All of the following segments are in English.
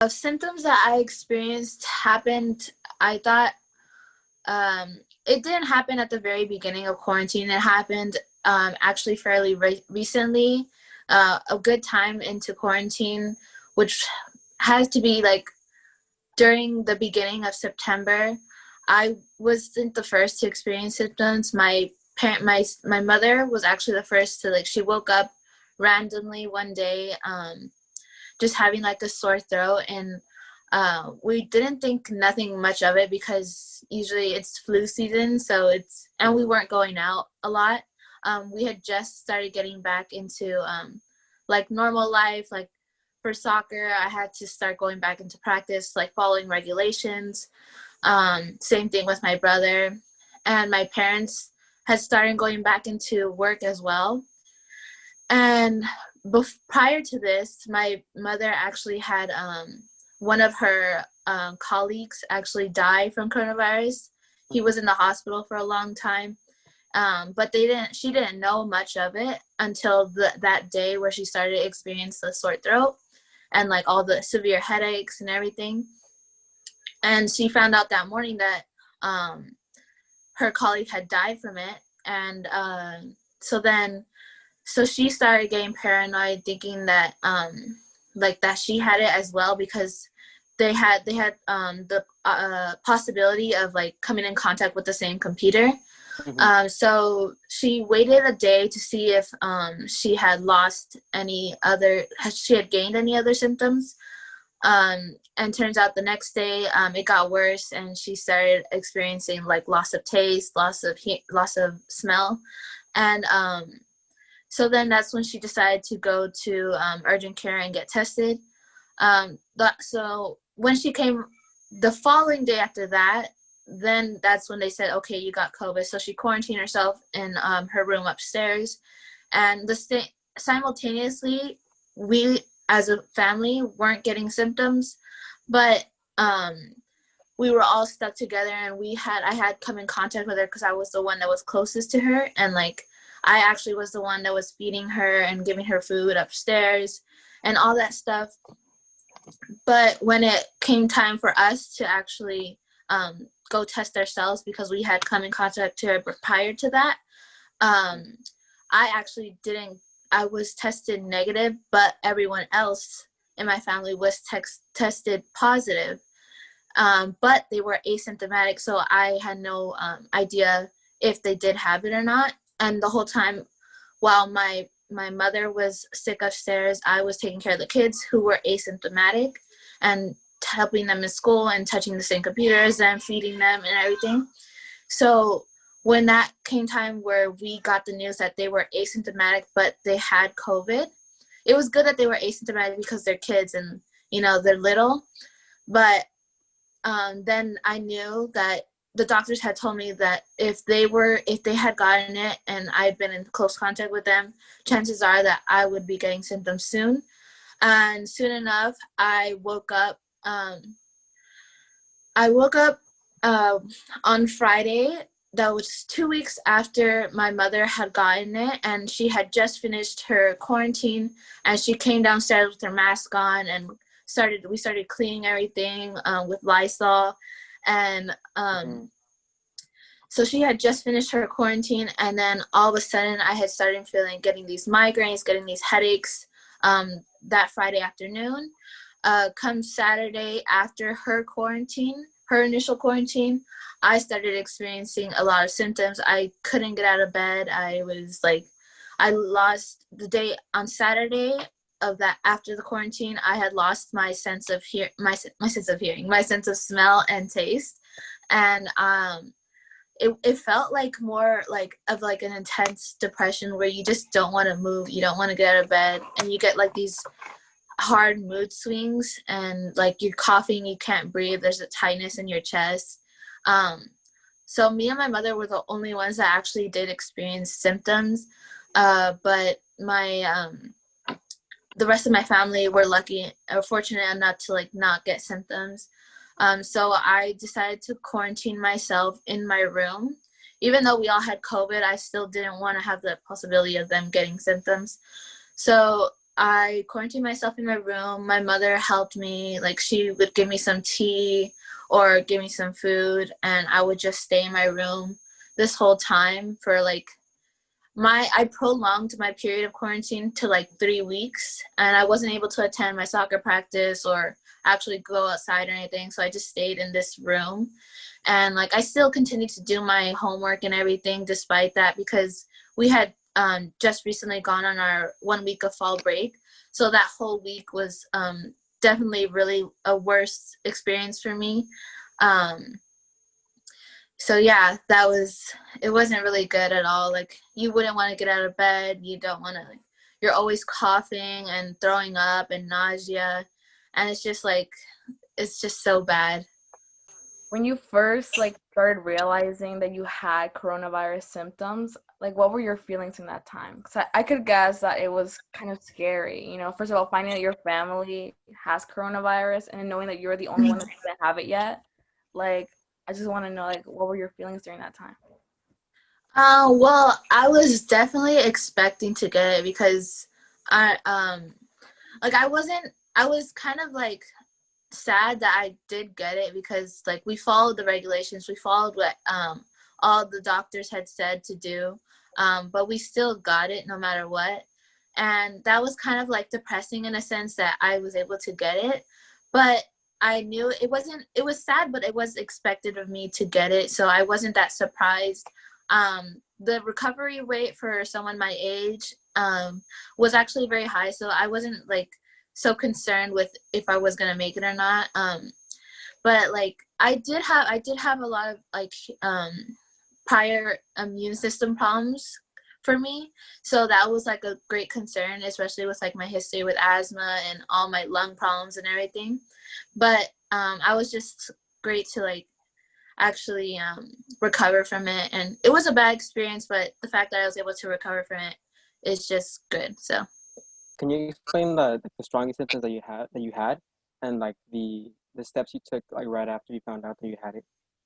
Symptoms that I experienced happened, I thought, it didn't happen at the very beginning of quarantine. It happened actually fairly recently, a good time into quarantine, which has to be like during the beginning of September. I wasn't the first to experience symptoms. My mother was actually the first to, like, she woke up randomly one day, just having like a sore throat, and we didn't think nothing much of it because usually it's flu season, and we weren't going out a lot. We had just started getting back into like normal life. Like for soccer, I had to start going back into practice, like following regulations. Same thing with my brother, and my parents had started going back into work as well. And prior to this, my mother actually had one of her colleagues actually die from coronavirus. He was in the hospital for a long time, but she didn't know much of it until that day where she started experiencing the sore throat and like all the severe headaches and everything. And she found out that morning that her colleague had died from it. And so she started getting paranoid, thinking that like that she had it as well, because they had the possibility of like coming in contact with the same computer. Mm-hmm. So she waited a day to see if she had gained any other symptoms. And turns out the next day it got worse, and she started experiencing like loss of taste, loss of smell. And so then that's when she decided to go to urgent care and get tested. So when she came the following day after that, then that's when they said, okay, you got COVID. So she quarantined herself in her room upstairs. And simultaneously, we as a family weren't getting symptoms, but we were all stuck together, and I had come in contact with her because I was the one that was closest to her, and like I actually was the one that was feeding her and giving her food upstairs and all that stuff. But when it came time for us to actually go test ourselves, because we had come in contact to her prior to that, I actually didn't. I was tested negative, but everyone else in my family was tested positive. But they were asymptomatic, so I had no idea if they did have it or not. And the whole time while my mother was sick upstairs, I was taking care of the kids who were asymptomatic and helping them in school and touching the same computers and feeding them and everything. So when that came time where we got the news that they were asymptomatic but they had COVID, it was good that they were asymptomatic because they're kids and, they're little. But then I knew that the doctors had told me that if they had gotten it and I'd been in close contact with them, chances are that I would be getting symptoms soon. And soon enough, I woke up on Friday. That was 2 weeks after my mother had gotten it, and she had just finished her quarantine, and she came downstairs with her mask on, and we started cleaning everything with Lysol. And so she had just finished her quarantine, and then all of a sudden I had started getting these migraines, getting these headaches that Friday afternoon. Come Saturday after her initial quarantine, I started experiencing a lot of symptoms. I couldn't get out of bed. I lost the day on Saturday of that after the quarantine. I had lost my sense of hearing, my sense of smell and taste. And it felt like more like of like an intense depression where you just don't want to move, you don't want to get out of bed, and you get like these hard mood swings, and like you're coughing, you can't breathe, there's a tightness in your chest. So me and my mother were the only ones that actually did experience symptoms, but the rest of my family were lucky or fortunate enough to like not get symptoms. So I decided to quarantine myself in my room. Even though we all had COVID, I still didn't want to have the possibility of them getting symptoms. So I quarantined myself in my room. My mother helped me. Like, she would give me some tea or give me some food, and I would just stay in my room this whole time for like I prolonged my period of quarantine to like 3 weeks, and I wasn't able to attend my soccer practice or actually go outside or anything. So I just stayed in this room, and like I still continued to do my homework and everything despite that, because we had just recently gone on our 1 week of fall break. So that whole week was definitely really a worse experience for me. Um, so yeah, it wasn't really good at all. Like, you wouldn't want to get out of bed. You don't want to, like, you're always coughing and throwing up and nausea. And it's just so bad. When you first like started realizing that you had coronavirus symptoms, like what were your feelings in that time? Because I could guess that it was kind of scary, you know, first of all, finding that your family has coronavirus and then knowing that you're the only one that doesn't have it yet. Like, I just want to know, like, what were your feelings during that time? Well, I was definitely expecting to get it because I like I was kind of like sad that I did get it, because like we followed the regulations, we followed what all the doctors had said to do, but we still got it no matter what. And that was kind of like depressing in a sense that I was able to get it, but I knew it was sad, but it was expected of me to get it, so I wasn't that surprised. The recovery rate for someone my age was actually very high, so I wasn't like so concerned with if I was gonna make it or not. But like I did have a lot of like prior immune system problems for me, so that was like a great concern, especially with like my history with asthma and all my lung problems and everything. But I was just great to like actually recover from it, and it was a bad experience, but the fact that I was able to recover from it is just good. So Can you explain the strongest symptoms that you had, and like the steps you took like right after you found out that you had it,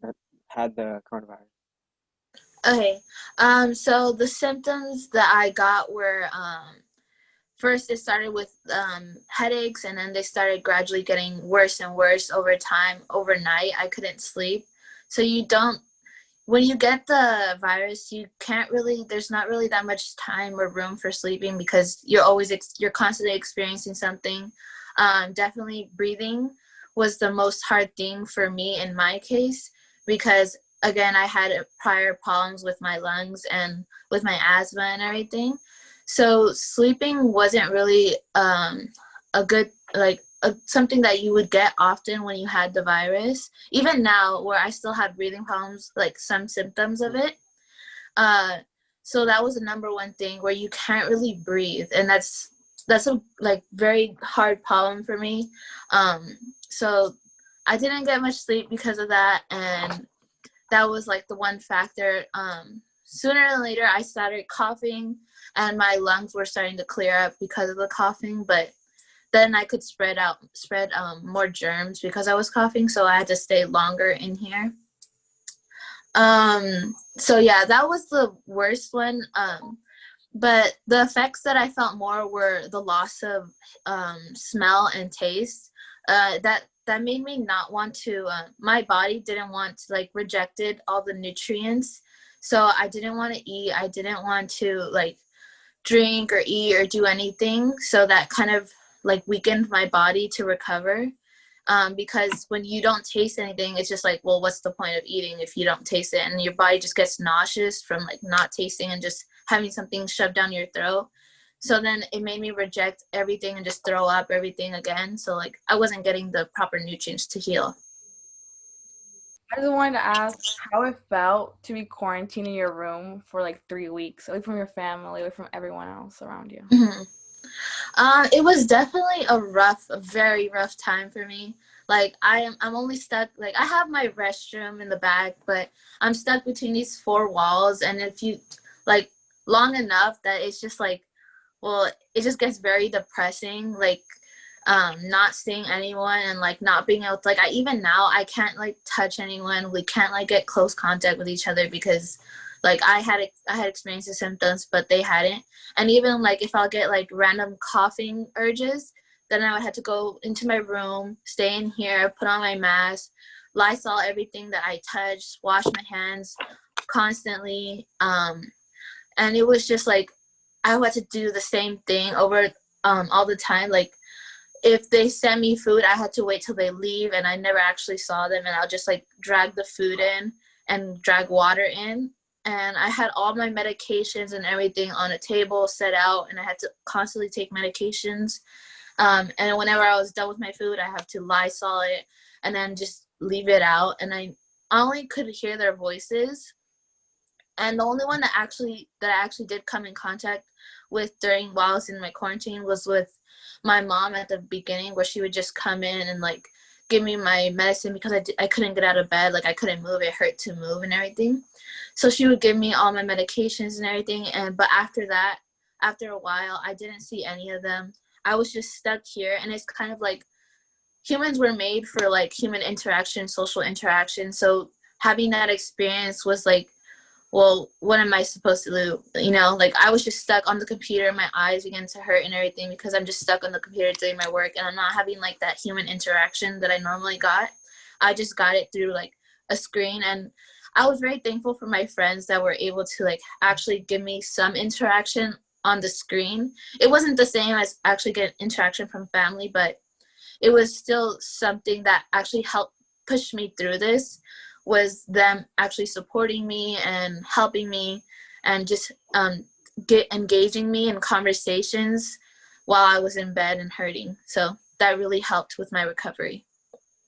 that had the coronavirus? okay, so the symptoms that I got were first it started with headaches, and then they started gradually getting worse and worse over time. Overnight I couldn't sleep. So you don't when you get the virus, you can't really, there's not really that much time or room for sleeping, because you're constantly experiencing something. Definitely breathing was the most hard thing for me in my case, because again, I had prior problems with my lungs and with my asthma and everything. So sleeping wasn't really a good, like, something that you would get often when you had the virus. Even now, where I still have breathing problems, like some symptoms of it. So that was the number one thing, where you can't really breathe, and that's a like very hard problem for me. So I didn't get much sleep because of that, and that was like the one factor. Sooner than later, I started coughing, and my lungs were starting to clear up because of the coughing, but then I could spread more germs because I was coughing, so I had to stay longer in here. So yeah, that was the worst one. But the effects that I felt more were the loss of smell and taste. That made me not want to. My body didn't want to, like, rejected all the nutrients, so I didn't want to eat. I didn't want to like drink or eat or do anything. So that kind of like weakened my body to recover. Because when you don't taste anything, it's just like, well, what's the point of eating if you don't taste it? And your body just gets nauseous from like not tasting and just having something shoved down your throat. So then it made me reject everything and just throw up everything again. So like I wasn't getting the proper nutrients to heal. I just wanted to ask how it felt to be quarantined in your room for like 3 weeks, away from your family, away from everyone else around you. Mm-hmm. It was definitely a very rough time for me. Like I'm only stuck, like I have my restroom in the back, but I'm stuck between these four walls. And if you like long enough, that it's just like, well, it just gets very depressing. Like not seeing anyone and like not being able to, even now I can't like touch anyone. We can't like get close contact with each other because Like I had experienced the symptoms, but they hadn't. And even like if I'll get like random coughing urges, then I would have to go into my room, stay in here, put on my mask, Lysol everything that I touched, wash my hands constantly. And it was just like I had to do the same thing over all the time. Like if they sent me food, I had to wait till they leave, and I never actually saw them, and I'll just like drag the food in and drag water in. And I had all my medications and everything on a table set out, and I had to constantly take medications. And whenever I was done with my food, I have to Lysol it and then just leave it out. And I only could hear their voices. And the only one that I actually did come in contact with while I was in my quarantine was with my mom at the beginning, where she would just come in and like give me my medicine because I couldn't get out of bed. Like I couldn't move. It hurt to move and everything. So she would give me all my medications and everything. But after that, after a while, I didn't see any of them. I was just stuck here. And it's kind of like humans were made for like human interaction, social interaction. So having that experience was like, well, what am I supposed to do? You know, like I was just stuck on the computer. My eyes began to hurt and everything because I'm just stuck on the computer doing my work, and I'm not having like that human interaction that I normally got. I just got it through like a screen. And I was very thankful for my friends that were able to like actually give me some interaction on the screen. It wasn't the same as actually getting interaction from family, but it was still something that actually helped push me through this, was them actually supporting me and helping me and just engaging me in conversations while I was in bed and hurting. So that really helped with my recovery.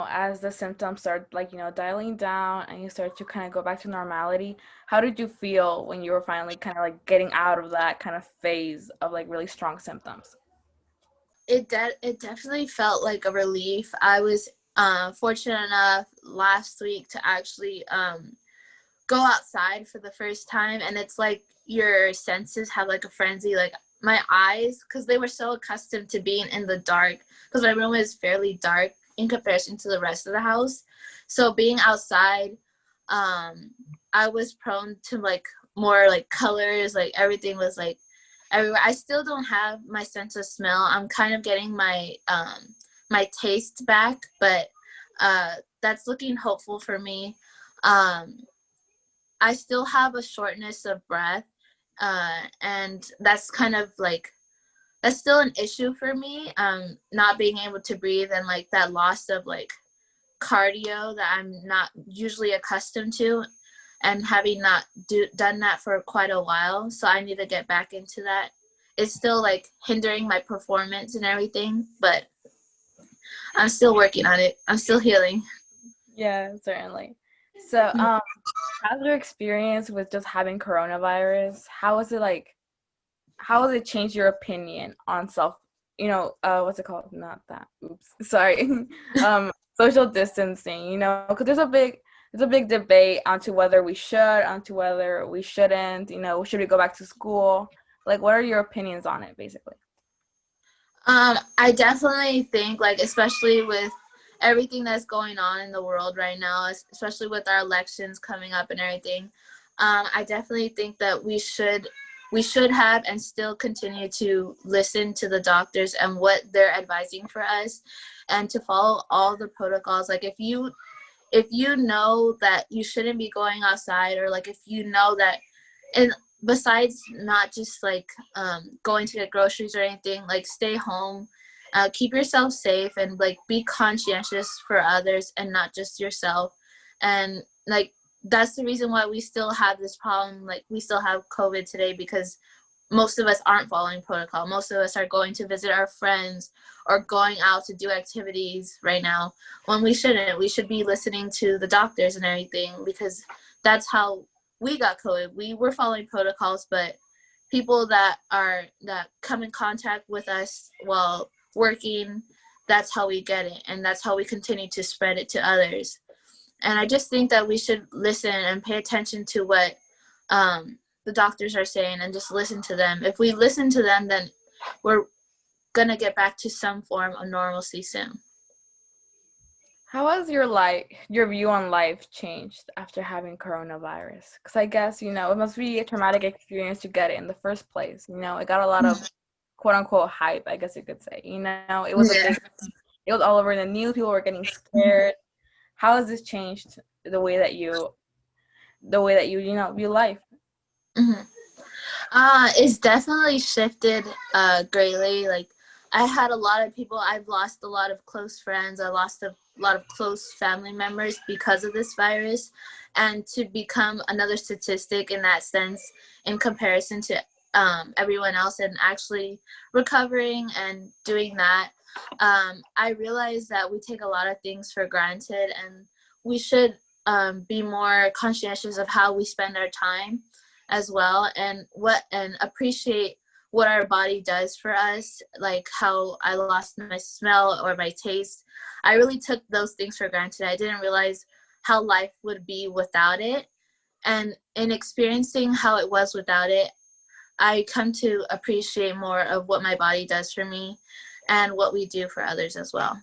As the symptoms start dialing down and you start to kind of go back to normality, how did you feel when you were finally kind of like getting out of that kind of phase of like really strong symptoms? It definitely felt like a relief. I was fortunate enough last week to actually go outside for the first time, and it's like your senses have like a frenzy. Like my eyes, because they were so accustomed to being in the dark, because my room is fairly dark in comparison to the rest of the house. So being outside, I was prone to like more like colors, like everything was like everywhere. I still don't have my sense of smell. I'm kind of getting my my taste back, but that's looking hopeful for me. I still have a shortness of breath, and that's kind of like, that's still an issue for me. Not being able to breathe and like that loss of like cardio that I'm not usually accustomed to, and having not done that for quite a while. So I need to get back into that. It's still like hindering my performance and everything, but I'm still working on it. I'm still healing. Yeah, certainly. So, how's your experience with just having coronavirus? How was it like? How has it changed your opinion on self? What's it called? Not that. Oops, sorry. Social distancing. Because there's a big debate onto whether we should, onto whether we shouldn't. Should we go back to school? Like, what are your opinions on it, basically? I definitely think, like, especially with everything that's going on in the world right now, especially with our elections coming up and everything, I definitely think that we should have and still continue to listen to the doctors and what they're advising for us, and to follow all the protocols. Like if you know that you shouldn't be going outside, or like if you know that, and besides not just like going to get groceries or anything, like stay home, keep yourself safe, and like be conscientious for others and not just yourself. And like that's the reason why we still have this problem. Like we still have COVID today, because most of us aren't following protocol. Most of us are going to visit our friends or going out to do activities right now, when we shouldn't. We should be listening to the doctors and everything, because that's how we got COVID. We were following protocols, but people that come in contact with us while working, that's how we get it, and that's how we continue to spread it to others. And I just think that we should listen and pay attention to what the doctors are saying, and just listen to them. If we listen to them, then we're gonna get back to some form of normalcy soon. How has your view on life changed after having coronavirus? Because I guess, it must be a traumatic experience to get it in the first place. It got a lot of quote unquote hype, I guess you could say. It was a Yeah. big, it was all over the news. People were getting scared. How has this changed the way that you view life? Mhm. It's definitely shifted greatly. Like, I had a lot of people, I've lost a lot of close friends, I lost a lot of close family members because of this virus. And to become another statistic in that sense, in comparison to everyone else and actually recovering and doing that, I realized that we take a lot of things for granted, and we should be more conscientious of how we spend our time as well, and appreciate what our body does for us, like how I lost my smell or my taste. I really took those things for granted. I didn't realize how life would be without it. And in experiencing how it was without it, I come to appreciate more of what my body does for me and what we do for others as well.